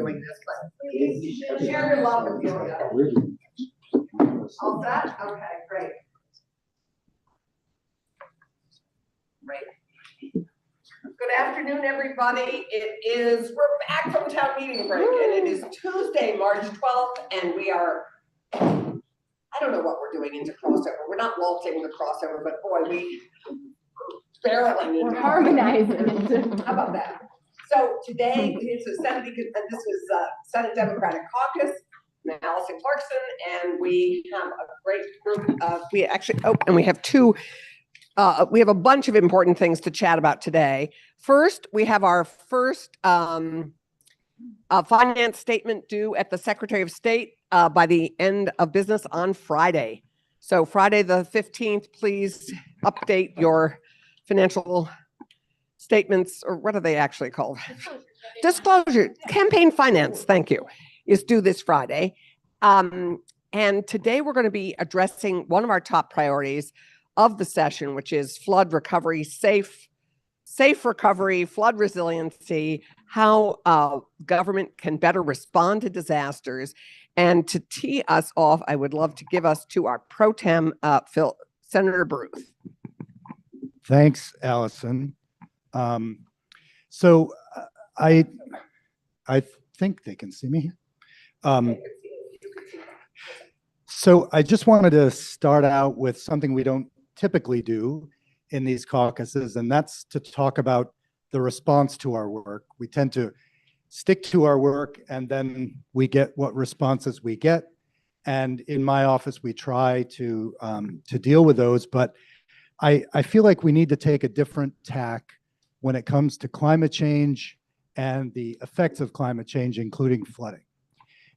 doing this, but please share your love with Julia. All set? Okay, great. Great. Good afternoon, everybody. We're back from town meeting break, and it is Tuesday, March 12th, and we are, I don't know what we're doing into crossover. We're not waltzing the crossover, but boy, we barreling into We're harmonizing. How about that? So today is a Senate, and this is Senate Democratic Caucus, Allison Clarkson, and we have a great group of, we have a bunch of important things to chat about today. First, we have our first finance statement due at the Secretary of State by the end of business on Friday. So Friday the 15th, please update your financial statements, or what are they actually called? Disclosure, campaign finance, thank you, is due this Friday. And today we're going to be addressing one of our top priorities of the session, which is flood recovery, safe recovery, flood resiliency, how government can better respond to disasters. And to tee us off, I would love to give us to our pro tem, Senator Bruce. Thanks, Allison. So I think they can see me. So I just wanted to start out with something we don't typically do in these caucuses, and that's to talk about the response to our work. We tend to stick to our work, and then we get what responses we get. And in my office, we try to deal with those. But I feel like we need to take a different tack when it comes to climate change and the effects of climate change, including flooding.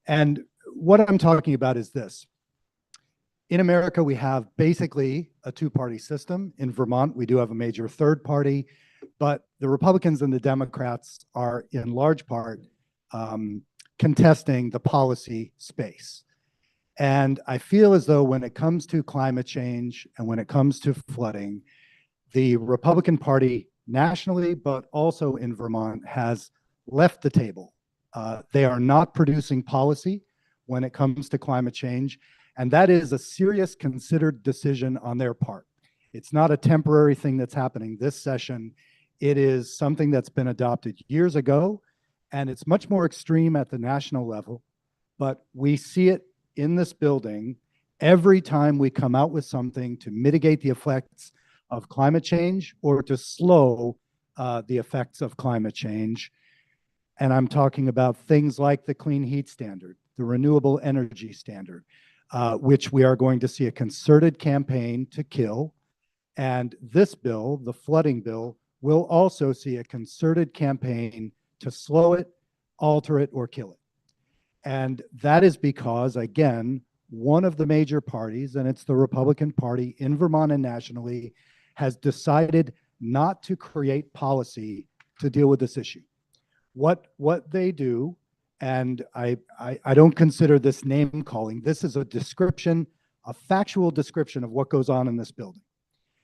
And what I'm talking about is this. In America, we have basically a two-party system. In Vermont, we do have a major third party, but the Republicans and the Democrats are in large part contesting the policy space. And I feel as though when it comes to climate change and when it comes to flooding, the Republican Party nationally, but also in Vermont, has left the table. They are not producing policy when it comes to climate change. And that is a serious considered decision on their part. It's not a temporary thing that's happening this session. It is something that's been adopted years ago, and it's much more extreme at the national level. But we see it in this building every time we come out with something to mitigate the effects of climate change or to slow the effects of climate change. And I'm talking about things like the clean heat standard, the renewable energy standard, which we are going to see a concerted campaign to kill. And this bill, the flooding bill, will also see a concerted campaign to slow it, alter it, or kill it. And that is because, again, one of the major parties, and it's the Republican Party in Vermont and nationally, has decided not to create policy to deal with this issue. What they do, and I don't consider this name calling. This is a description, a factual description of what goes on in this building.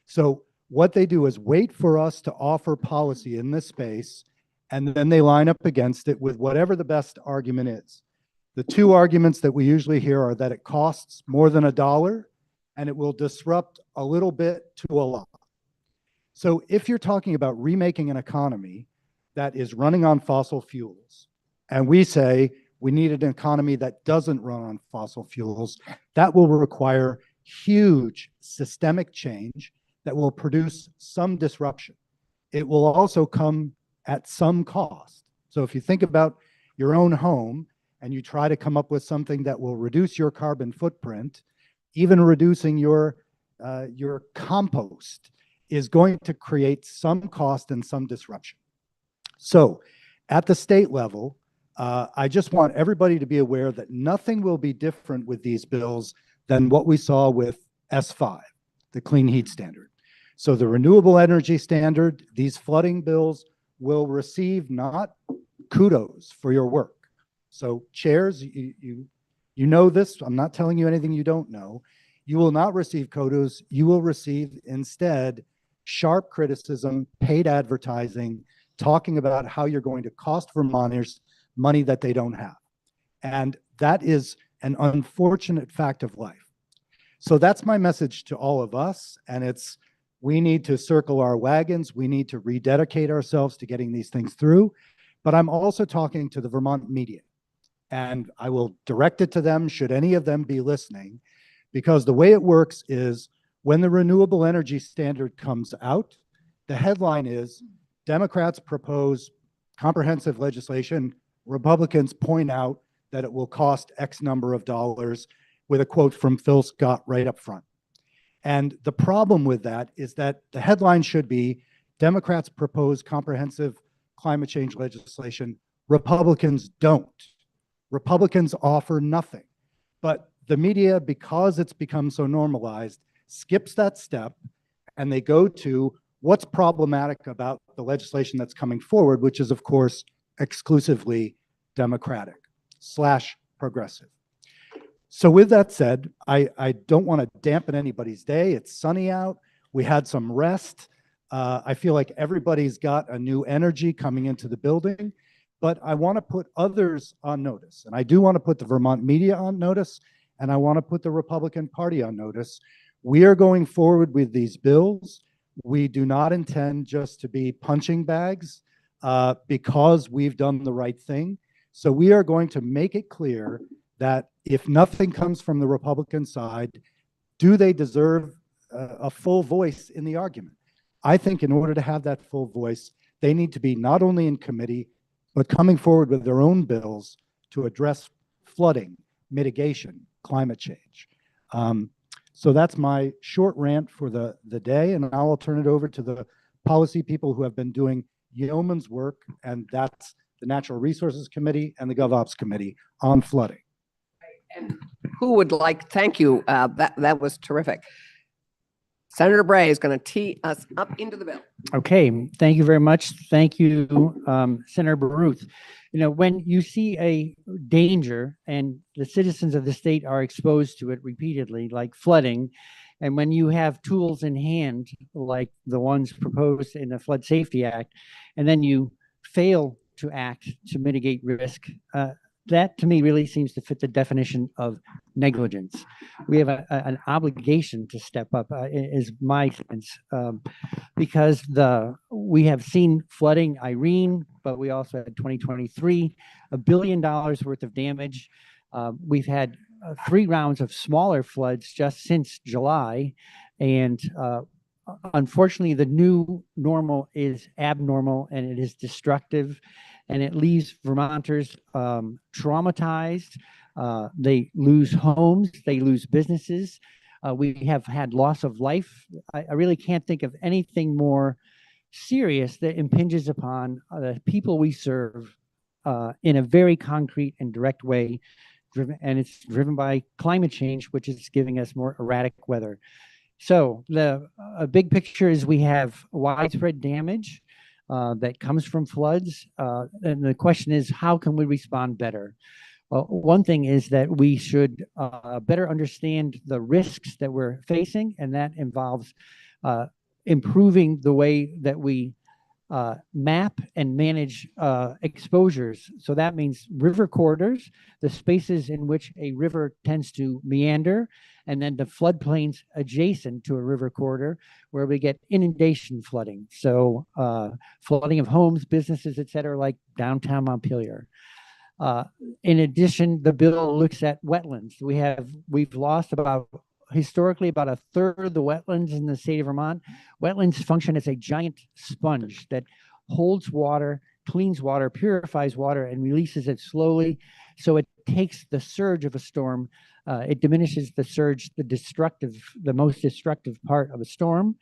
So what they do is wait for us to offer policy in this space, and then they line up against it with whatever the best argument is. The two arguments that we usually hear are that it costs more than $1 and it will disrupt a little bit to a lot. So if you're talking about remaking an economy that is running on fossil fuels, and we say we need an economy that doesn't run on fossil fuels, that will require huge systemic change that will produce some disruption. It will also come at some cost. So if you think about your own home and you try to come up with something that will reduce your carbon footprint, even reducing your compost is going to create some cost and some disruption. So at the state level, I just want everybody to be aware that nothing will be different with these bills than what we saw with S5, the clean heat standard. So the renewable energy standard, these flooding bills will receive not kudos for your work. So chairs, you know this, I'm not telling you anything you don't know. You will not receive kudos, you will receive instead sharp criticism, paid advertising, talking about how you're going to cost Vermonters money that they don't have. And that is an unfortunate fact of life. So that's my message to all of us. And it's, we need to circle our wagons. We need to rededicate ourselves to getting these things through. But I'm also talking to the Vermont media, and I will direct it to them should any of them be listening, because the way it works is when the renewable energy standard comes out, the headline is Democrats propose comprehensive legislation. Republicans point out that it will cost X number of dollars, with a quote from Phil Scott right up front. And the problem with that is that the headline should be Democrats propose comprehensive climate change legislation. Republicans don't. Republicans offer nothing. But the media, because it's become so normalized, skips that step, and they go to what's problematic about the legislation that's coming forward, which is, of course, exclusively Democratic / progressive. So with that said, I don't want to dampen anybody's day. It's sunny out. We had some rest. I feel like everybody's got a new energy coming into the building, but I want to put others on notice. And I do want to put the Vermont media on notice, and I want to put the Republican Party on notice. We are going forward with these bills. We do not intend just to be punching bags because we've done the right thing. So we are going to make it clear that if nothing comes from the Republican side, do they deserve a full voice in the argument? I think in order to have that full voice, they need to be not only in committee, but coming forward with their own bills to address flooding, mitigation, climate change. So that's my short rant for the day, and now I'll turn it over to the policy people who have been doing yeoman's work, and that's the Natural Resources Committee and the GovOps Committee on flooding. And who would like, thank you, that was terrific. Senator Bray is going to tee us up into the bill. Okay, thank you very much. Thank you, Senator Baruth. You know, when you see a danger and the citizens of the state are exposed to it repeatedly, like flooding, and when you have tools in hand, like the ones proposed in the Flood Safety Act, and then you fail to act to mitigate risk, that to me really seems to fit the definition of negligence. We have an obligation to step up, is my sense, because we have seen flooding, Irene, but we also had 2023, $1 billion worth of damage. We've had 3 rounds of smaller floods just since July, and unfortunately, the new normal is abnormal and it is destructive, and it leaves Vermonters traumatized. They lose homes, they lose businesses. We have had loss of life. I really can't think of anything more serious that impinges upon the people we serve in a very concrete and direct way, and it's driven by climate change, which is giving us more erratic weather. So a big picture is we have widespread damage that comes from floods. And the question is, how can we respond better? One thing is that we should better understand the risks that we're facing, and that involves improving the way that we map and manage exposures. So that means river corridors, the spaces in which a river tends to meander, and then the floodplains adjacent to a river corridor where we get inundation flooding. So flooding of homes, businesses, et cetera, like downtown Montpelier. In addition, the bill looks at wetlands. We've lost historically about 1/3 of the wetlands in the state of Vermont. Wetlands function as a giant sponge that holds water, cleans water, purifies water, and releases it slowly. So it takes the surge of a storm. It diminishes the surge, the most destructive part of a storm.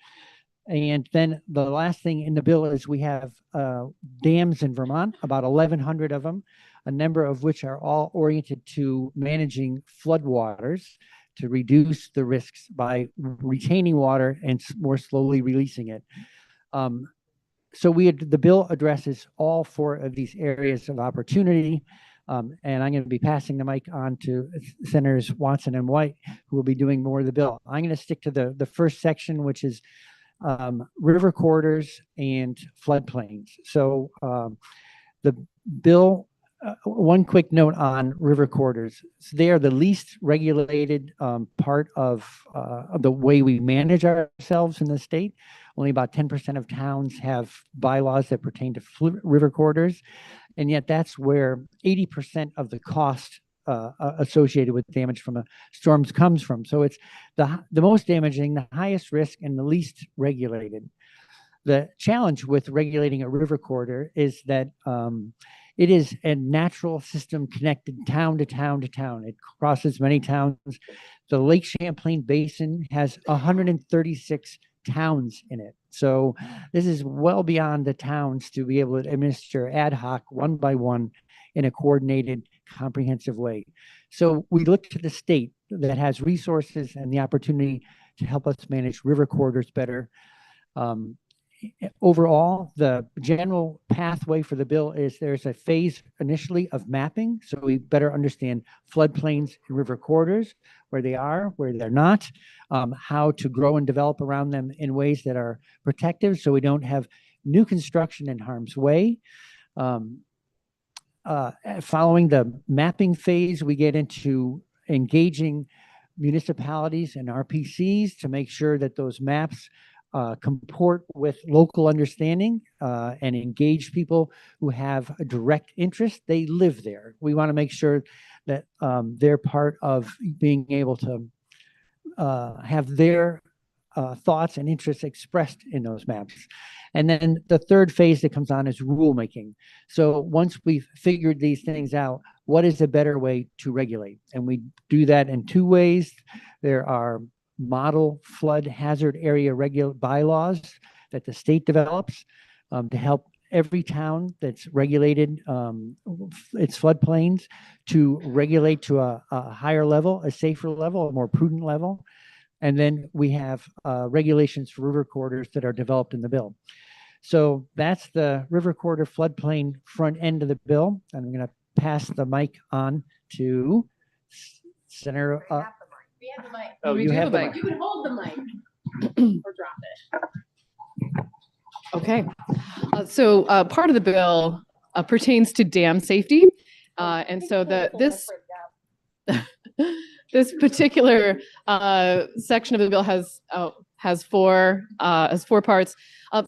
And then the last thing in the bill is we have dams in Vermont, about 1,100 of them, a number of which are all oriented to managing floodwaters to reduce the risks by retaining water and more slowly releasing it. So the bill addresses all 4 of these areas of opportunity. And I'm going to be passing the mic on to Senators Watson and White, who will be doing more of the bill. I'm going to stick to the first section, which is river corridors and floodplains. So the bill one quick note on river corridors. So they are the least regulated part of the way we manage ourselves in the state. Only about 10% of towns have bylaws that pertain to river corridors. And yet that's where 80% of the cost associated with damage from storms comes from. So it's the most damaging, the highest risk, and the least regulated. The challenge with regulating a river corridor is that it is a natural system connected town to town to town. It crosses many towns. The Lake Champlain Basin has 136 towns in it. So this is well beyond the towns to be able to administer ad hoc, one by one, in a coordinated, comprehensive way. So we look to the state that has resources and the opportunity to help us manage river corridors better. Overall, the general pathway for the bill is there's a phase initially of mapping, so we better understand floodplains and river corridors, where they are, where they're not, how to grow and develop around them in ways that are protective so we don't have new construction in harm's way. Following the mapping phase, we get into engaging municipalities and RPCs to make sure that those maps comport with local understanding and engage people who have a direct interest. They live there. We want to make sure that they're part of being able to have their thoughts and interests expressed in those maps. And then the third phase that comes on is rulemaking. So once we've figured these things out, what is a better way to regulate? And we do that in two ways. There are model flood hazard area bylaws that the state develops to help every town that's regulated its floodplains to regulate to a higher level, a safer level, a more prudent level. And then we have regulations for river corridors that are developed in the bill. So that's the river corridor floodplain front end of the bill. I'm going to pass the mic on to Senator. We have the mic. Oh, you have the mic. You can hold the mic or drop it. Okay. So part of the bill pertains to dam safety. And so this particular section of the bill has four parts.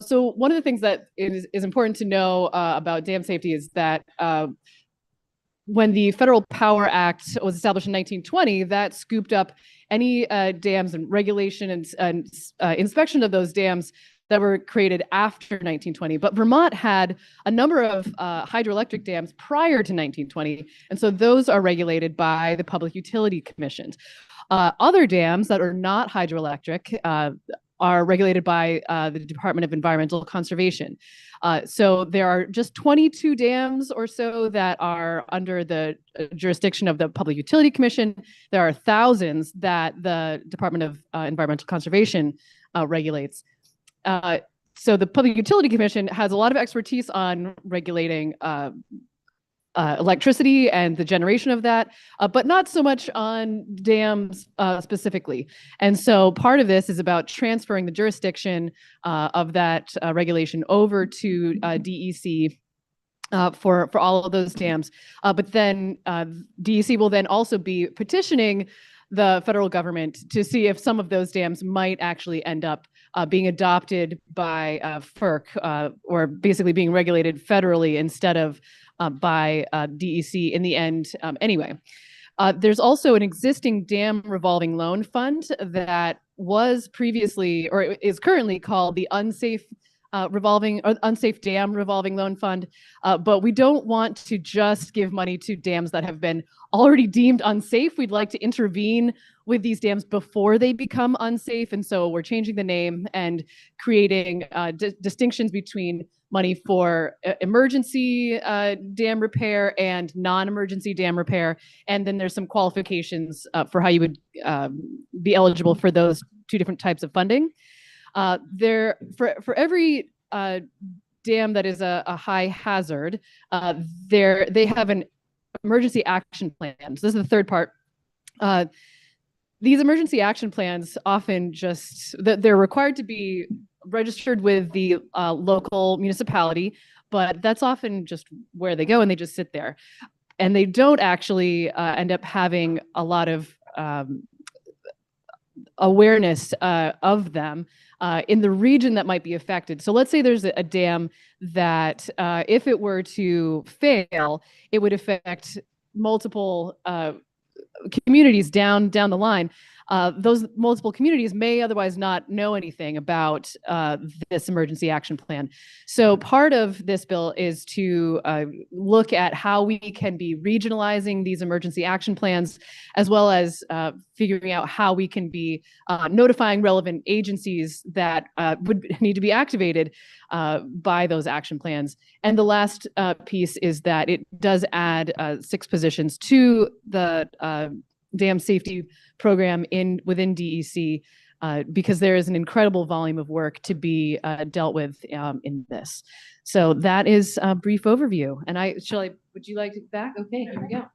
So one of the things that is important to know about dam safety is that when the Federal Power Act was established in 1920, that scooped up any dams and regulation and inspection of those dams that were created after 1920. But Vermont had a number of hydroelectric dams prior to 1920, and so those are regulated by the Public Utility Commission. Other dams that are not hydroelectric are regulated by the Department of Environmental Conservation. So there are just 22 dams or so that are under the jurisdiction of the Public Utility Commission. There are thousands that the Department of Environmental Conservation regulates. So the Public Utility Commission has a lot of expertise on regulating electricity and the generation of that, but not so much on dams specifically. And so part of this is about transferring the jurisdiction of that regulation over to DEC for all of those dams. But then DEC will then also be petitioning the federal government to see if some of those dams might actually end up being adopted by FERC or basically being regulated federally instead of by DEC in the end anyway. There's also an existing dam revolving loan fund that was previously or is currently called the unsafe dam revolving loan fund, but we don't want to just give money to dams that have been already deemed unsafe. We'd like to intervene with these dams before they become unsafe, and so we're changing the name and creating distinctions between money for emergency dam repair and non-emergency dam repair, and then there's some qualifications for how you would be eligible for those two different types of funding. For every dam that is a high hazard, they have an emergency action plan. So this is the third part. These emergency action plans often they're required to be registered with the local municipality but that's often just where they go and they just sit there. And they don't actually end up having a lot of awareness of them in the region that might be affected. So let's say there's a dam that if it were to fail, it would affect multiple communities down the line. Those multiple communities may otherwise not know anything about this emergency action plan. So part of this bill is to look at how we can be regionalizing these emergency action plans, as well as figuring out how we can be notifying relevant agencies that would need to be activated by those action plans. And the last piece is that it does add 6 positions to the dam safety program within DEC because there is an incredible volume of work to be dealt with in this. So that is a brief overview. And would you like it back? Okay, here we go.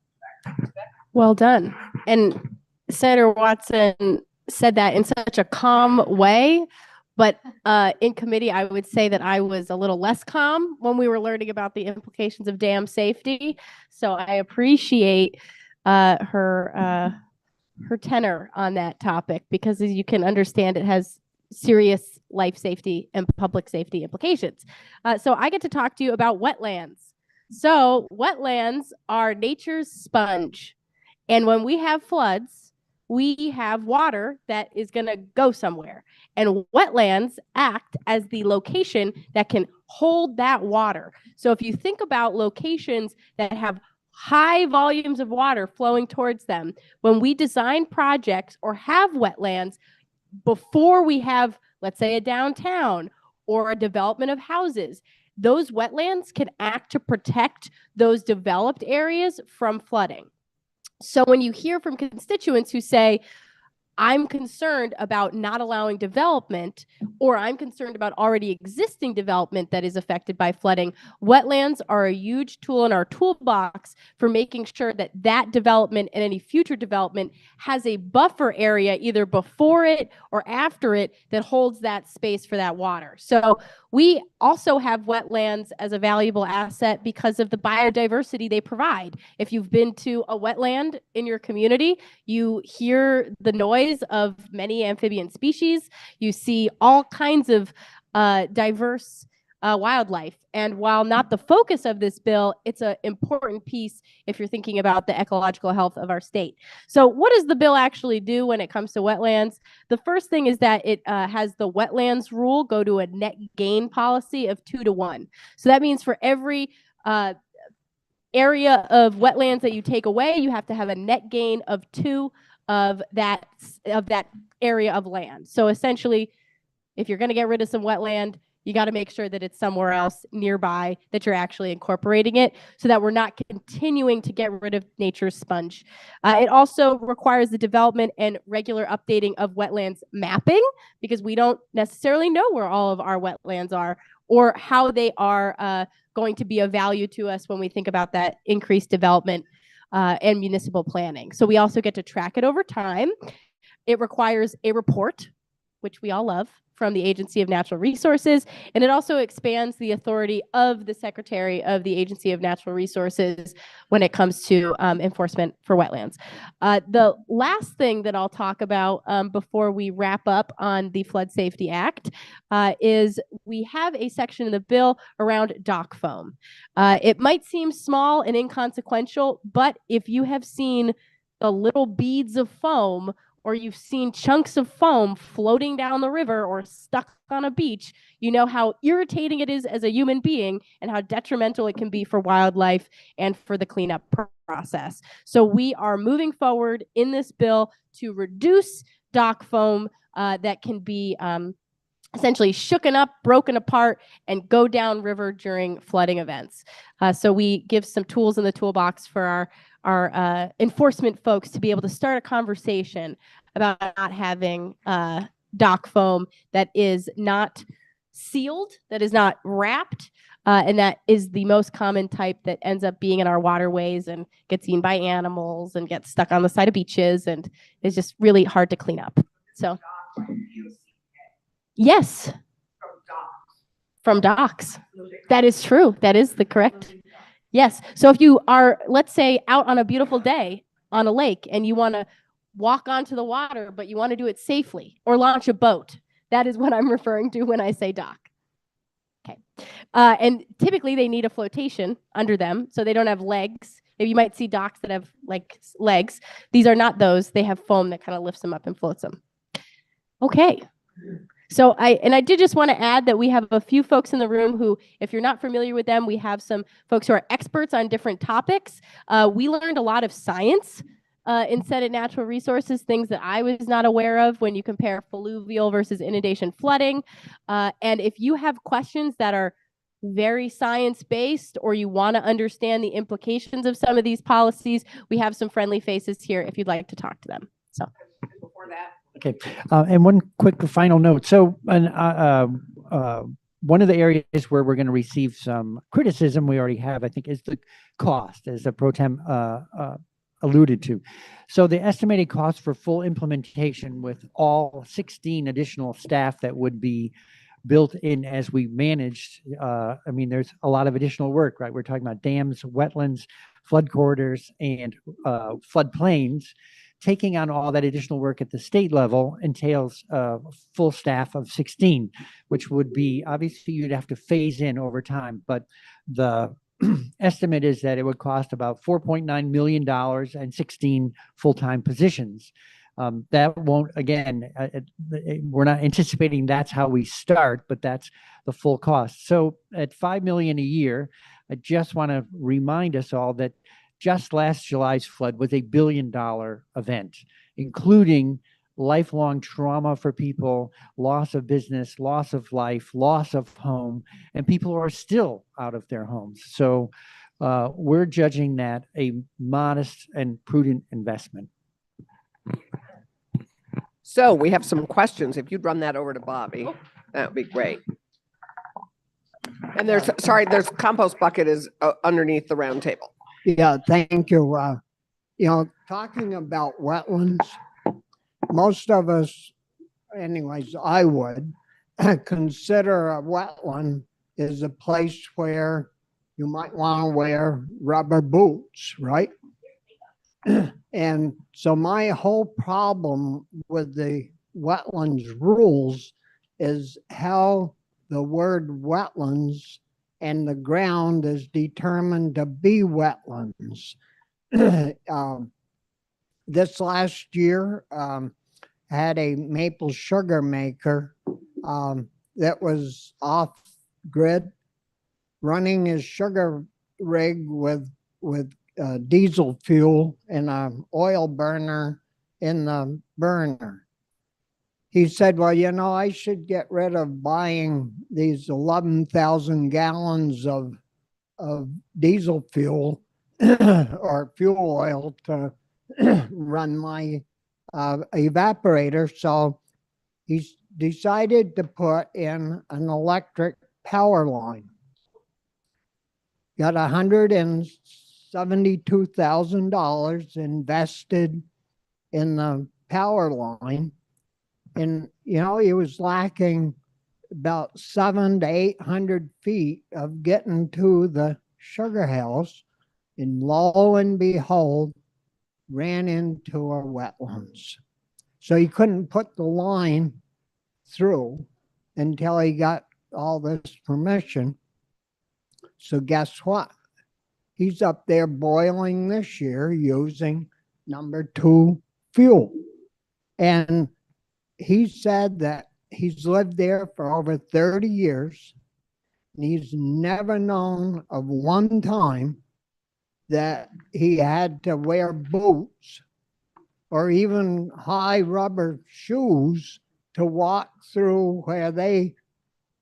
Well done. And Senator Watson said that in such a calm way, but in committee, I would say that I was a little less calm when we were learning about the implications of dam safety. So I appreciate her tenor on that topic, because as you can understand, it has serious life safety and public safety implications. So I get to talk to you about wetlands. So wetlands are nature's sponge. And when we have floods, we have water that is going to go somewhere. And wetlands act as the location that can hold that water. So if you think about locations that have high volumes of water flowing towards them, when we design projects or have wetlands, before we have, let's say, a downtown or a development of houses, those wetlands can act to protect those developed areas from flooding. So when you hear from constituents who say, I'm concerned about not allowing development, or I'm concerned about already existing development that is affected by flooding, wetlands are a huge tool in our toolbox for making sure that that development and any future development has a buffer area either before it or after it that holds that space for that water. So we also have wetlands as a valuable asset because of the biodiversity they provide. If you've been to a wetland in your community, you hear the noise of many amphibian species. You see all kinds of diverse wildlife. And while not the focus of this bill, it's an important piece if you're thinking about the ecological health of our state. So what does the bill actually do when it comes to wetlands? The first thing is that it has the wetlands rule go to a net gain policy of 2-to-1. So that means for every area of wetlands that you take away, you have to have a net gain of 2 of that area of land. So essentially, if you're going to get rid of some wetland, you got to make sure that it's somewhere else nearby that you're actually incorporating it, so that we're not continuing to get rid of nature's sponge. It also requires the development and regular updating of wetlands mapping, because we don't necessarily know where all of our wetlands are or how they are going to be of value to us when we think about that increased development and municipal planning. So we also get to track it over time. It requires a report, which we all love, from the Agency of Natural Resources, and it also expands the authority of the Secretary of the Agency of Natural Resources when it comes to enforcement for wetlands. The last thing that I'll talk about before we wrap up on the Flood Safety Act is we have a section in the bill around dock foam. It might seem small and inconsequential, but if you have seen the little beads of foam, or you've seen chunks of foam floating down the river or stuck on a beach, you know how irritating it is as a human being and how detrimental it can be for wildlife and for the cleanup process. So we are moving forward in this bill to reduce dock foam that can be essentially shooken up, broken apart, and go down river during flooding events. So we give some tools in the toolbox for our enforcement folks to be able to start a conversation about not having dock foam that is not sealed, that is not wrapped, and that is the most common type that ends up being in our waterways and gets eaten by animals and gets stuck on the side of beaches and is just really hard to clean up. So, yes. from docks. That is true. That is the correct. Yes. So if you are, let's say, out on a beautiful day on a lake and you want to walk onto the water, but you want to do it safely, or launch a boat, that is what I'm referring to when I say dock. Okay. And typically they need a flotation under them, so they don't have legs. You might see docks that have like legs. These are not those. They have foam that kind of lifts them up and floats them. Okay. So I did just want to add that we have a few folks in the room who, if you're not familiar with them, we have some folks who are experts on different topics. We learned a lot of science in Senate Natural Resources, things that I was not aware of when you compare fluvial versus inundation flooding. And if you have questions that are very science-based, or you want to understand the implications of some of these policies, we have some friendly faces here if you'd like to talk to them. So Before that, Okay, and one quick final note. So, one of the areas where we're going to receive some criticism, we already have, I think, is the cost, as the pro tem alluded to. So the estimated cost for full implementation with all 16 additional staff that would be built in as we managed, I mean, there's a lot of additional work, right? We're talking about dams, wetlands, flood corridors, and flood plains. Taking on all that additional work at the state level entails a full staff of 16, which would be, obviously you'd have to phase in over time, but the estimate is that it would cost about $4.9 million and 16 full-time positions. That won't, again, we're not anticipating that's how we start, but that's the full cost. So at $5 million a year, I just want to remind us all that just last July's flood was $1 billion event, including lifelong trauma for people, loss of business, loss of life, loss of home, and people are still out of their homes. So we're judging that a modest and prudent investment. so we have some questions. If you'd run that over to Bobby, that would be great. And there's, sorry, there's compost bucket is underneath the round table. Yeah, thank you. You know, talking about wetlands, most of us, anyways, I would consider a wetland is a place where you might want to wear rubber boots, right? And so my whole problem with the wetlands rules is how the word wetlands and the ground is determined to be wetlands. This last year, had a maple sugar maker that was off grid, running his sugar rig with diesel fuel and an oil burner in the burner. He said, well, you know, I should get rid of buying these 11,000 gallons of diesel fuel or fuel oil to run my evaporator. So he decided to put in an electric power line. Got $172,000 invested in the power line. And, you know, he was lacking about 700 to 800 feet of getting to the sugar house. And lo and behold, ran into our wetlands. So he couldn't put the line through until he got all this permission. So guess what? He's up there boiling this year using #2 fuel. And he said that he's lived there for over 30 years. And he's never known of one time that he had to wear boots or even high rubber shoes to walk through where they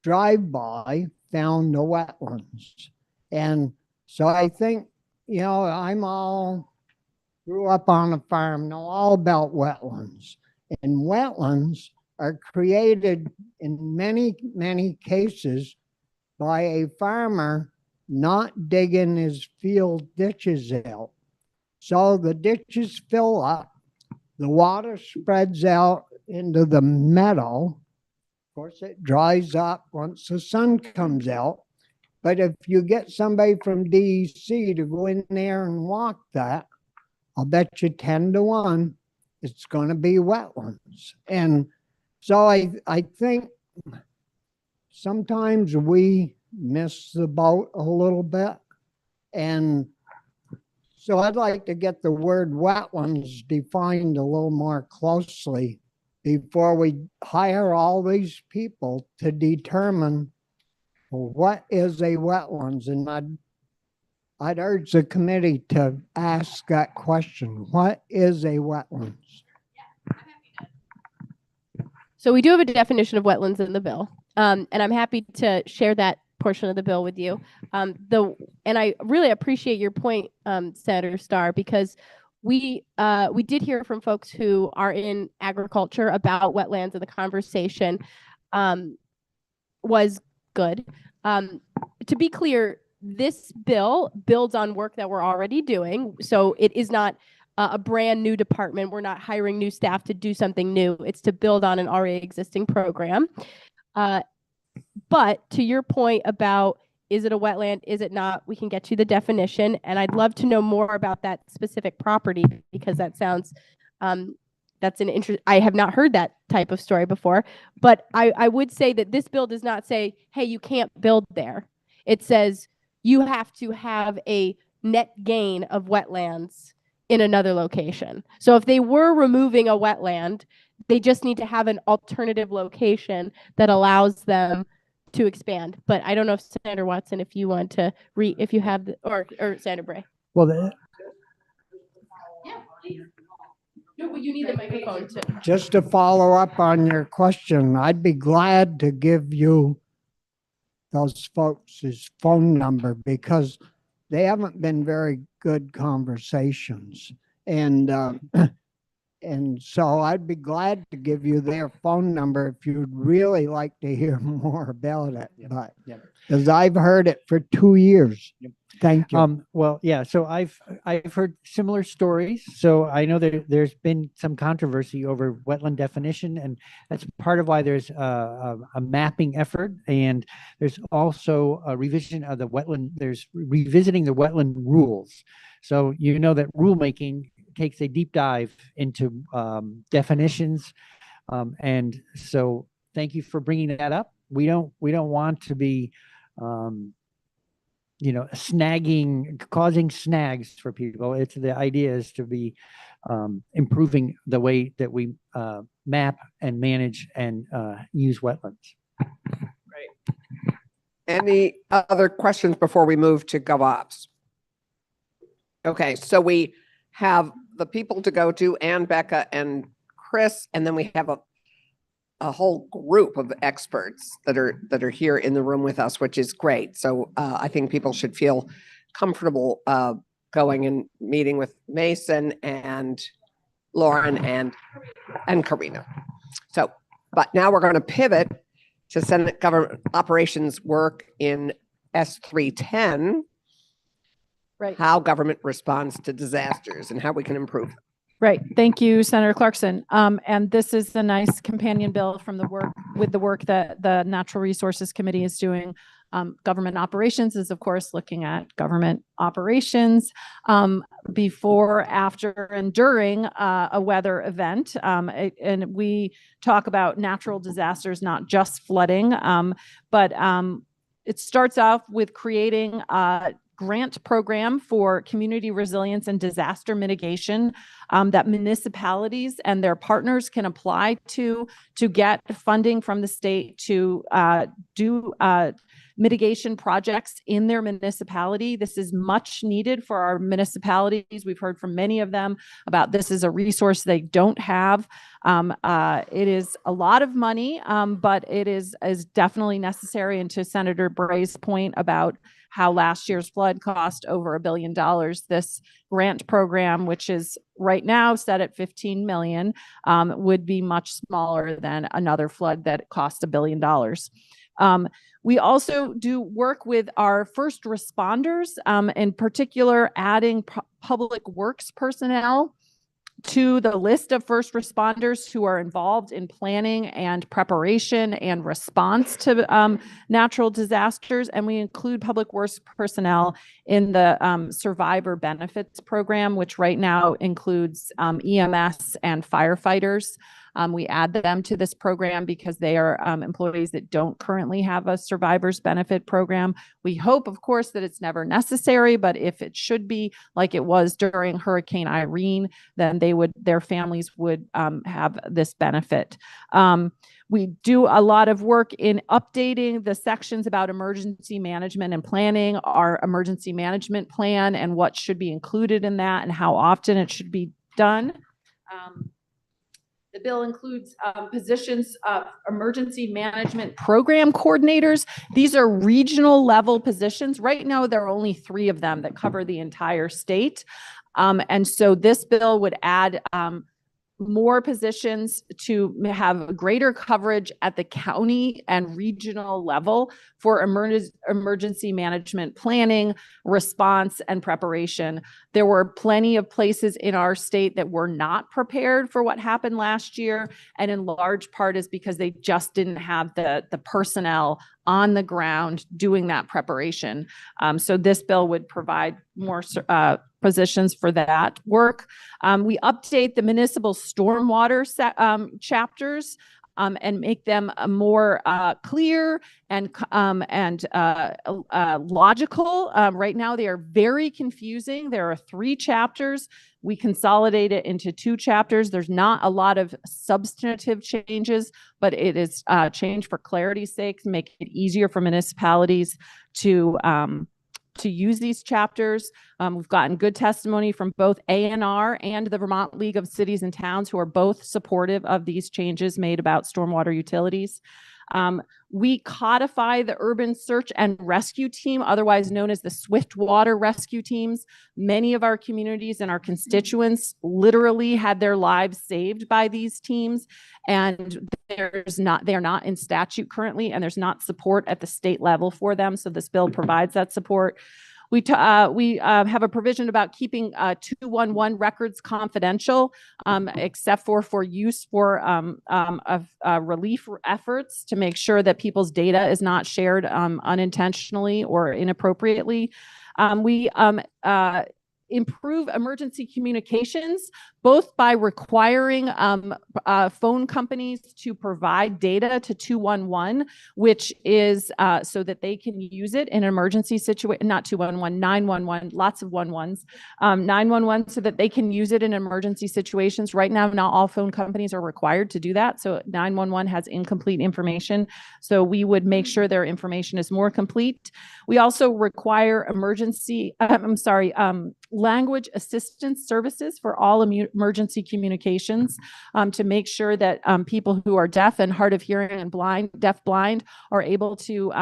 drive by found the wetlands. And so I think, you know, grew up on a farm, know all about wetlands. And wetlands are created in many, many cases by a farmer not digging his field ditches out. So the ditches fill up, the water spreads out into the meadow, course, it dries up once the sun comes out. But if you get somebody from DEC to go in there and walk that, I'll bet you 10 to 1, it's going to be wetlands. And so I think sometimes we miss the boat a little bit. And so I'd like to get the word wetlands defined a little more closely before we hire all these people to determine, well, what is a wetlands? And I'd urge the committee to ask that question. What is a wetlands? So we do have a definition of wetlands in the bill, and I'm happy to share that portion of the bill with you. And I really appreciate your point, Senator Starr, because we did hear from folks who are in agriculture about wetlands, and the conversation was good. To be clear, this bill builds on work that we're already doing, so it is not a brand new department. We're not hiring new staff to do something new. It's to build on an already existing program. But to your point about, is it a wetland? Is it not? We can get you the definition. And I'd love to know more about that specific property, because that sounds, that's an interest. I have not heard that type of story before. But I would say that this bill does not say, hey, you can't build there. It says you have to have a net gain of wetlands in another location. So if they were removing a wetland, they just need to have an alternative location that allows them to expand. But I don't know if Senator Watson, if you want to if you have or Senator Bray. Well, No, you need the microphone to. Just to follow up on your question, I'd be glad to give you those folks' phone number, because they haven't been very good conversations. And so I'd be glad to give you their phone number if you'd really like to hear more about it. But because I've heard it for 2 years. Thank you. well, yeah. So I've heard similar stories. So I know that there's been some controversy over wetland definition, and that's part of why there's a mapping effort. And there's also a revision of the wetland. There's revisiting the wetland rules. So you know that rulemaking takes a deep dive into definitions, and so thank you for bringing that up. We don't want to be causing snags for people. It's the idea is to be improving the way that we map and manage and use wetlands. Great. Any other questions before we move to GovOps? Okay, so we have the people to go to, Ann, Becca, and Chris, and then we have a whole group of experts that are here in the room with us, which is great. So I think people should feel comfortable going and meeting with Mason and Lauren and Karina. So, but now we're going to pivot to Senate government operations work in S310. Right. How government responds to disasters and how we can improve them. Right. Thank you, Senator Clarkson. And this is a nice companion bill from the work that the Natural Resources Committee is doing. Government operations is, of course, looking at government operations before, after, and during a weather event. And we talk about natural disasters, not just flooding, but it starts off with creating a grant program for community resilience and disaster mitigation that municipalities and their partners can apply to get funding from the state to do mitigation projects in their municipality. This is much needed for our municipalities. We've heard from many of them about this is a resource they don't have. It is a lot of money, but it is definitely necessary. And to Senator Bray's point about how last year's flood cost over $1 billion, this grant program, which is right now set at 15 million, would be much smaller than another flood that cost $1 billion. We also do work with our first responders, in particular, adding public works personnel to the list of first responders who are involved in planning and preparation and response to natural disasters. And we include public works personnel in the survivor benefits program, which right now includes EMS and firefighters. We add them to this program because they are employees that don't currently have a survivor's benefit program. We hope, of course, that it's never necessary, but if it should be, like it was during Hurricane Irene, then their families would have this benefit. We do a lot of work in updating the sections about emergency management and planning, our emergency management plan, and what should be included in that and how often it should be done. The bill includes positions of emergency management program coordinators. These are regional level positions. Right now, there are only 3 of them that cover the entire state. And so this bill would add more positions to have greater coverage at the county and regional level for emergency management planning, response, and preparation. There were plenty of places in our state that were not prepared for what happened last year, and in large part is because they just didn't have the personnel on the ground doing that preparation. So this bill would provide more positions for that work. We update the municipal stormwater chapters and make them more clear and logical. Right now, they are very confusing. There are 3 chapters. We consolidate it into 2 chapters. There's not a lot of substantive changes, but it is changed for clarity's sake to make it easier for municipalities to use these chapters. We've gotten good testimony from both ANR and the Vermont League of Cities and Towns, who are both supportive of these changes made about stormwater utilities. We codify the Urban Search and Rescue Team, otherwise known as the Swiftwater Rescue Teams. Many of our communities and our constituents literally had their lives saved by these teams, and they're not in statute currently, and there's not support at the state level for them. So this bill provides that support. We have a provision about keeping 211 records confidential, except for use for relief efforts to make sure that people's data is not shared unintentionally or inappropriately. We improve emergency communications, both by requiring phone companies to provide data to 211, which is so that they can use it in an emergency situation, not 211, 911, lots of 11s, 911, so that they can use it in emergency situations. Right now, not all phone companies are required to do that. So 911 has incomplete information. So we would make sure their information is more complete. We also require language assistance services for all emergency communications to make sure that people who are deaf and hard of hearing and deaf-blind are able to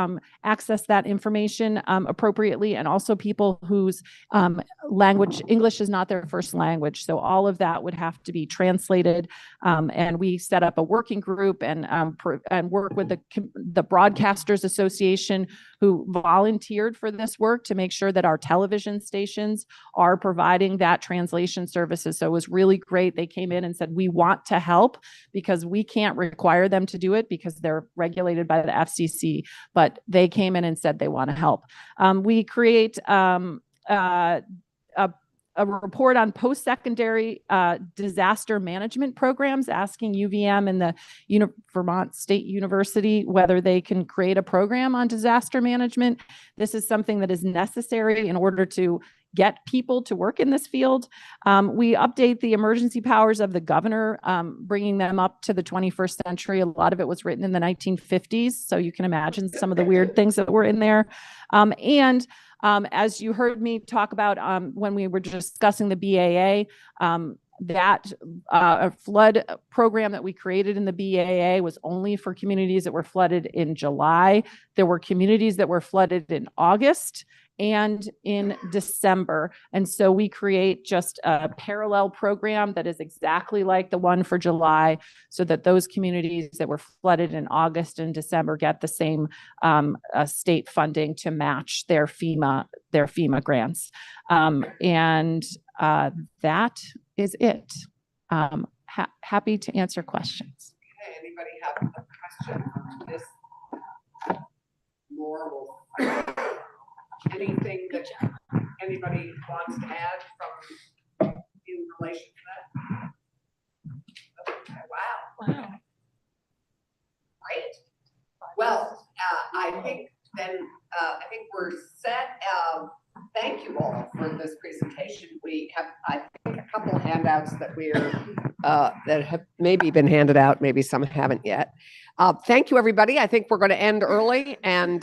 access that information appropriately, and also people whose English is not their first language. So all of that would have to be translated. And we set up a working group and work with the Broadcasters Association, who volunteered for this work to make sure that our television stations are providing that translation services. So it was really great. They came in and said, we want to help, because we can't require them to do it because they're regulated by the FCC, but they came in and said they want to help. We create a report on post-secondary disaster management programs, asking UVM and the Vermont State University whether they can create a program on disaster management. This is something that is necessary in order to get people to work in this field. We update the emergency powers of the governor, bringing them up to the 21st century. A lot of it was written in the 1950s, so you can imagine some of the weird things that were in there. As you heard me talk about when we were discussing the BAA, that flood program that we created in the BAA was only for communities that were flooded in July. There were communities that were flooded in August and in December. And so we create just a parallel program that is exactly like the one for July, so that those communities that were flooded in August and December get the same state funding to match their FEMA grants. That is it. Happy to answer questions. Okay, anybody have a question on this moral? Anything that anybody wants to add from in relation to that? Okay, wow. Great. Well, I think we're set. Thank you all for this presentation. We have, I think, a couple of handouts that that have maybe been handed out, maybe some haven't yet. Thank you, everybody. I think we're going to end early and